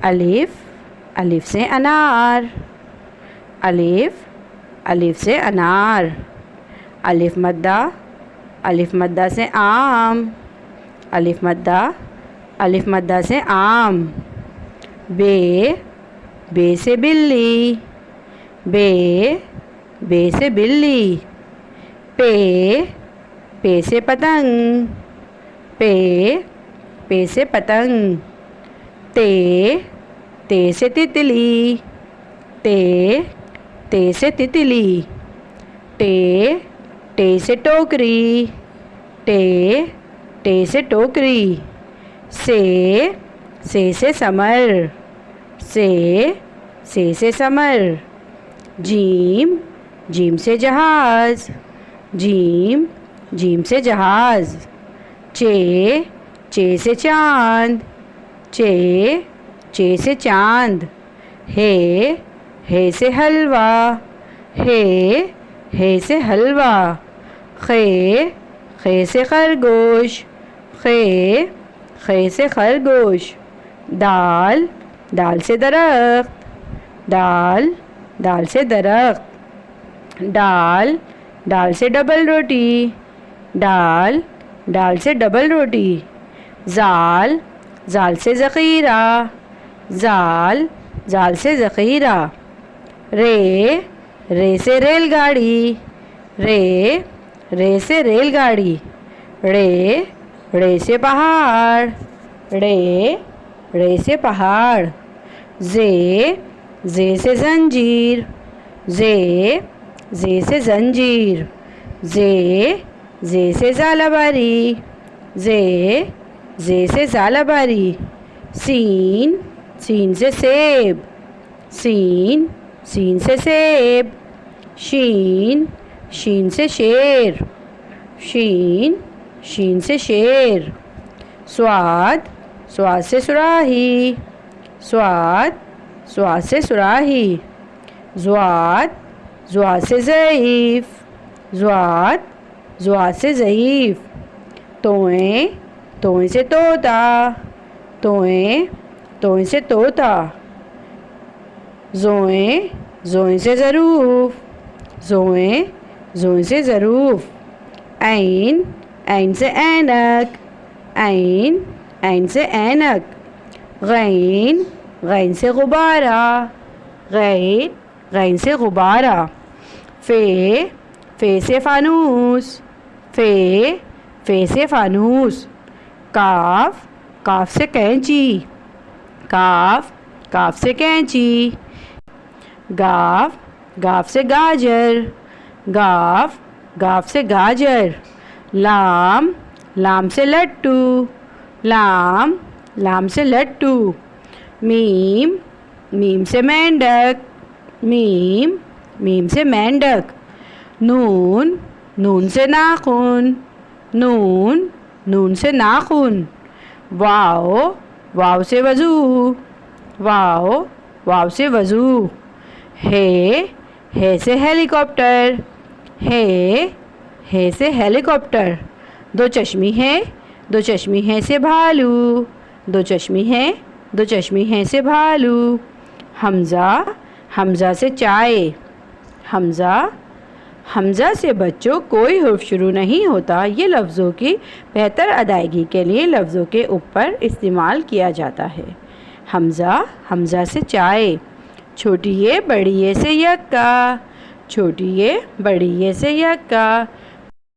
الف الف سے انار، الف الف سے انار، الف مدہ سے آم، الف مدہ سے آم، بے سے بلی، بے سے بلی، پے سے پتنگ، پے سے پتنگ، تے سے تتلی، تے سے تتلی، ٹے سے ٹوکری، ٹے سے ٹوکری، سے سمر، سے سمر، جیم سے جہاز، جیم سے جہاز، چے سے چاند، چے سے چاند، ہے سے حلوہ، ہے سے حلوہ، خے سے خرگوش، خے سے خرگوش، دال سے درخت، دال سے درخت، ڈال سے ڈبل روٹی، ڈال سے ڈبل روٹی، زال سے ذخیرہ، زال سے ذخیرہ، رے سے ریل گاڑی، رے سے ریل گاڑی، رے سے پہاڑ، رے سے پہاڑ، زے سے زنجیر، زے سے زنجیر، زے سے زالہ باری، زے سے زالہ باری، سین سے سیب، سین سے سیب، شین سے شیر، شین سے شیر، سواد سے سراہی، سواد سے سراہی، زواد سے ضعیف، زواد سے ضعیف، توئیں سے طوطا، توئیں سے طوطا، زوئیں سے ظروف، زوئیں سے ظروف، عین سے اینک، عین سے اینک، غین سے غبارہ، غین سے غبارہ، فے سے فانوس، فے سے فانوس، کاف سے کینچی، کاف سے کینچی، گاف سے گاجر، گاف سے گاجر، لام سے لٹو، لام سے لٹو، میم سے مینڈک، میم سے مینڈک، نون سے ناخن، نون سے ناخن، واو سے وضو، واو سے وضو، ہے سے ہیلی کاپٹر، ہے سے ہیلی کاپٹر، دو چشمی ہے سے بھالو، دو چشمی ہے سے بھالو، حمزہ سے چائے، حمزہ سے بچوں کوئی حرف شروع نہیں ہوتا، یہ لفظوں کی بہتر ادائیگی کے لیے لفظوں کے اوپر استعمال کیا جاتا ہے۔ حمزہ سے چائے، چھوٹی بڑی سے یکا، چھوٹی بڑی سے یکا،